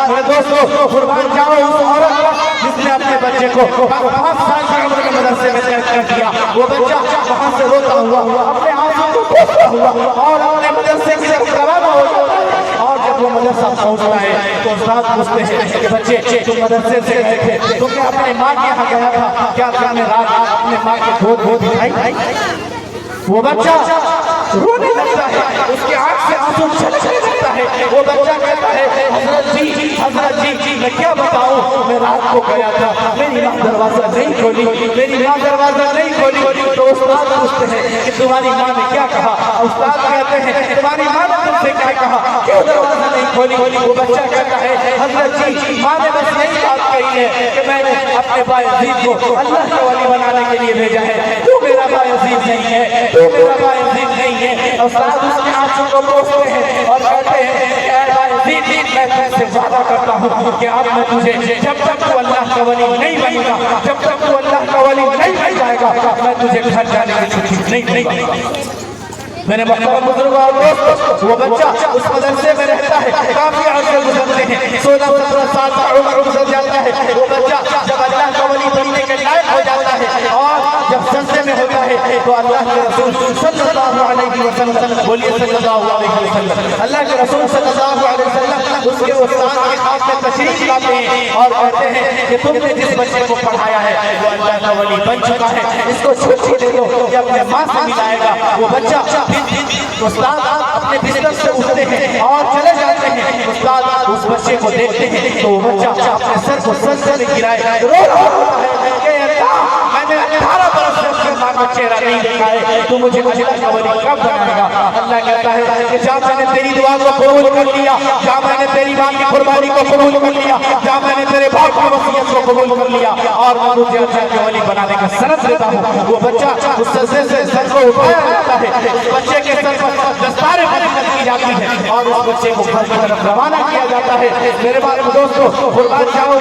मेरे दोस्तों, कुर्बान जाओ उस औरत का जिसने अपने बच्चे को 5 साल की उम्र के मदरसे में तैयार कर दिया। वो बच्चा वहाँ से रोता हुआ अपने आंसू को पोंछता हुआ और अपने मदरसे की तरफ रवाना हो जाता है। और जब वो मदरसा पहुँचता है तो उस्ताद पूछते हैं कि बच्चे तुम मदरसे से गए थे, तुमने अपने माँ के यहाँ गया था, क्या तुमने रात अपने माँ के गोद दिखाई? वो बच्चा रोने लगता है, उसके आँख से आंसू छलकने लगता है। वो बच्चा कहता है, हजरत जी मैं क्या बताऊं, मैं रात को गया था, मेरी माँ दरवाजा नहीं खोली, मेरी माँ दरवाजा नहीं खोली। तो उस्ताद पूछते हैं कि तुम्हारी माँ ने क्या कहा? उस्ताद कहते हैं, तुम्हारी माँ ने तुमसे क्या कहा, क्यों दरवाजा नहीं खोली? वो बच्चा कहता है, हजरत जी माँ ने बस यही बात कही है कि मैंने अपने बायज़ीद को अल्लाह का वली बनाने के लिए भेजा है, तू मेरा बायज़ीद नहीं है, तू मेरा बायज़ीद नहीं है। उस्ताद उसके आंसू को पोंछते हैं और कहते हैं, मैं तुमसे वादा करता हूँ कि अब मैं तुझे जब तक तू अल्लाह का वली नहीं बनेगा, जब तक तू अल्लाह का वली नहीं बन जाएगा, मैं तुझे घर जाने की छुट्टी नहीं दूंगा। मेरे मुहतरम बुजुर्गों और दोस्तों, वो बच्चा उस मदरसे में रहता है, काफी अर्से गुजरते हैं, 16-17 साल का उम्र गुजर जाता है। वो बच्चा जब अल्लाह का वली बनने के लायक हो जाता है और जब सजदे में होता है तो अल्लाह के रसूल सल्लल्लाहु अलैहि वसल्लम, बोलिए सल्लल्लाहु अलैहि वसल्लम, अल्लाह के रसूल सल्लल्लाहु अलैहि वसल्लम उसके उस्ताद के हाथ में तशरीफ लाते हैं और कहते हैं कि तुमने जिस बच्चे को पढ़ाया है वो अल्लाह का वली बन चुका है, इसको छुट्टी दे दो, ये अपने माँ से मिलाएगा। वो बच्चा उस्ताद अपने बिस्तर से हैं और चले जाते हैं। उस्ताद उस बच्चे को देखते हैं तो वो बच्चा अपने सर को सर गिराए रो रहा होता है कि अल्लाह मैंने 18 बरस से अपने माँ का चेहरा नहीं देखा है, तू मुझे अजला का वली कब बनाएगा। अल्लाह कहता है कि जा मैंने तेरी दुआ को कबूल कर लिया, जा मैंने तेरी माँ की कुर्बानी को कबूल कर लिया, जा मैंने तेरे बाप की वसीयत को कबूल कर लिया और मैं तुझे अजला के वली बनाने का सनद देता हूँ। वो बच्चा उस सजदे से सर को उठाया जाता है, उस बच्चे के सर पर दस्तारे बरकत की जाती है और उस बच्चे को घर की तरफ रवाना किया जाता है। मेरे बारे में दोस्तों कुर्बान जाओ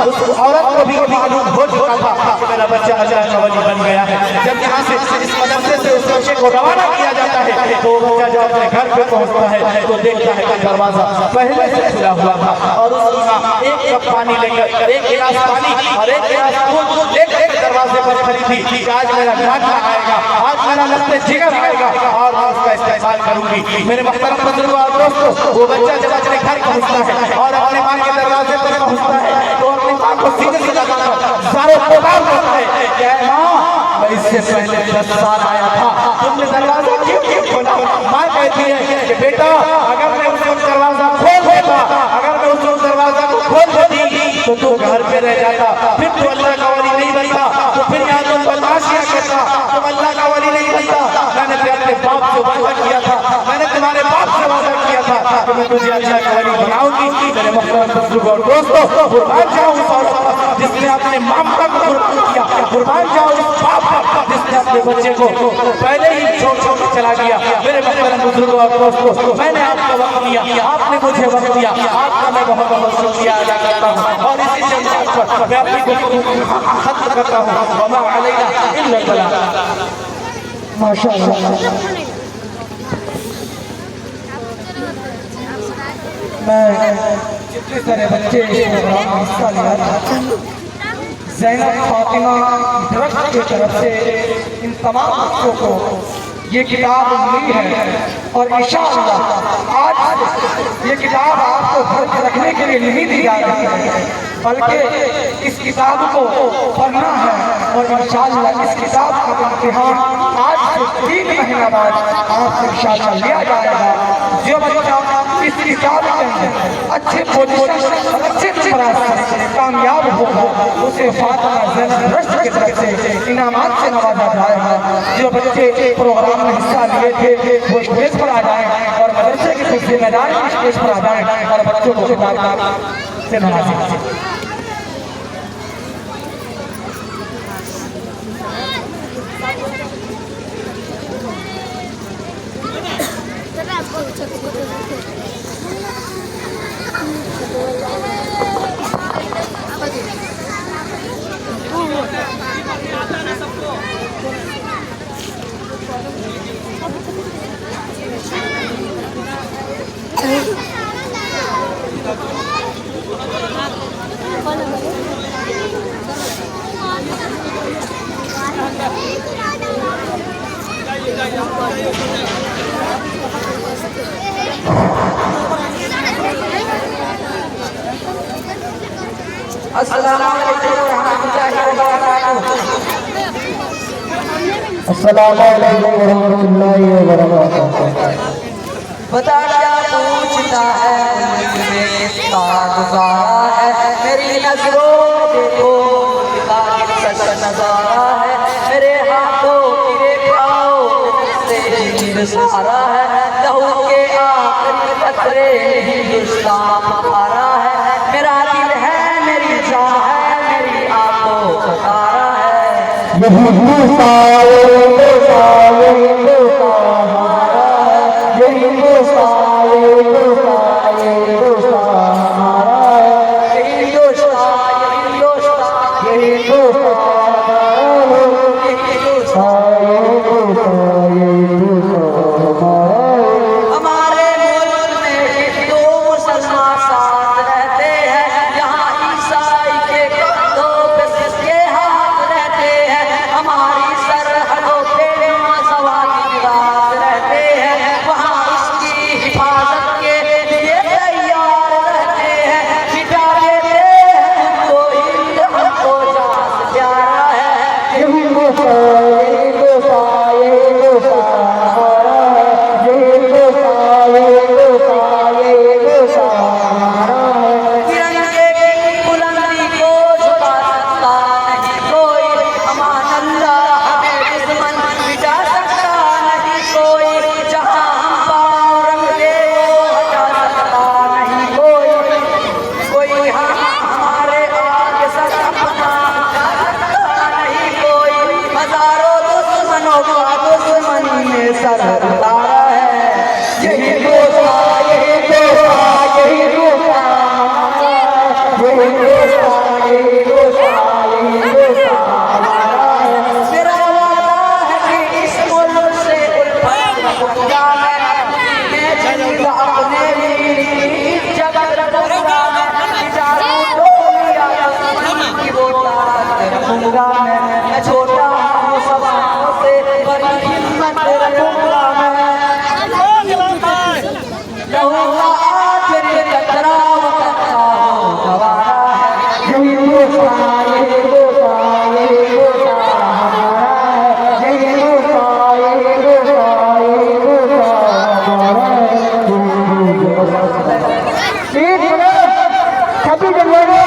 उस औरत को भी मालूम हो चुका था कि मेरा बच्चा अल्लाह का वली बन गया है। जब यहाँ से इस मदरसे से उस बच्चे को रवाना किया जाता है तो वो बच्चा जब अपने घर पे पहुँचता है तो देखता है कि दरवाजा पहले से खुला हुआ था और उसकी माँ एक कप पानी लेकर एक गिलास पानी और एक गिलास दूध लेकर दरवाजे पर खड़ी थी कि आज मेरा नाक आएगा, आज मेरा लगते जिगर आएगा और मैं उसका इस्तेमाल करूंगी। मेरे मुहतरम बुजुर्गों और दोस्तों वो बच्चा जब अपने घर पहुँचता है और अपने माँ के दरवाजे पर पहुँचता है तो अपनी माँ को सीधे से लगाकर सारे पुकार करता है कि माँ मैं इससे पहले 10 साल आया था, तुमने दरवाजा क्यों खोला। माँ कहती है कि बेटा अगर मैं उस दरवाजा खोल देता, अगर मैं उस दरवाजा को खोल देती तो तू घर पे रह जाता, फिर तू अल्लाह का वली नहीं बनता, तो फिर यहाँ तुम बदमाशियाँ करता, तुम अल्लाह का वली नहीं बनता। मैंने अपने बाप से वादा किया था, मैंने तुम्हारे बाप से वादा किया था कि मैं तुझे अल्लाह का वली बनाऊंगी। मेरे मुहतरम बुजुर्गों और दोस्तों कुर्बान जाओ उस औरत जिसने अपने ममता को कुर्बान किया, कुर्बान जाओ उस बाप जिसने अपने बच्चे को पहले ही छोड़ कर चला गया। मेरे मुहतरम बुजुर्गों और दोस्तों मैंने आपका वक्त दिया, आपने मुझे वक्त दिया, आपका मैं बहुत बहुत शुक्रिया अदा करता हूँ और इसी जज्बात पर मैं अपनी गुफ्तगू खत्म करता हूँ। वमा अलैना इल्ला अल बलाग। माशाअल्लाह। मैं जितने सारे बच्चे इस प्रोग्राम में हिस्सा लिया था, ज़ैनब फातिमा दरख्त की तरफ से इन तमाम बच्चों को ये किताब मिली है और इंशाअल्लाह आज ये किताब आपको घर पे रखने के लिए नहीं दी जा रही है, बल्कि इस किताब को पढ़ना है और इंशाअल्लाह इस किताब का इम्तिहान आज से 3 महीना बाद आपसे इंशाअल्लाह लिया जाएगा। जो बच्चा इस किताब के अंदर अच्छे पोजीशन अच्छे नंबर से कामयाब होगा उसे फातिमा ज़ैनब रश्द की तरफ से इनामात से नवाजा जाएगा। जो बच्चे प्रोग्राम में हिस्सा लिए थे वो स्टेज पर आ जाएं और मदरसे के कुछ जिम्मेदार स्टेज पर आ जाएं और बच्चों को किताब से नवाजें। अस्सलाम वालेकुम रहमतुल्लाहि व बरकातहू। बता क्या पूछता है में किसका गुजारा है, मेरी नजरों देखो का नजारा है, मेरे हाथों की रेखाओं से नींद सारा है, लहू के आखिरी कतरे हिंदुस्तान पुकारा है, मेरा दिल है मेरी जान है मेरी आंखों का तारा है। हमारे मुल्क में हिंदू मुसलमान साथ रहते हैं, यहाँ ईसाई के कंधों पे सिसके हाथ रहते हैं, हमारी सरहदों पे सवारी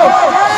हो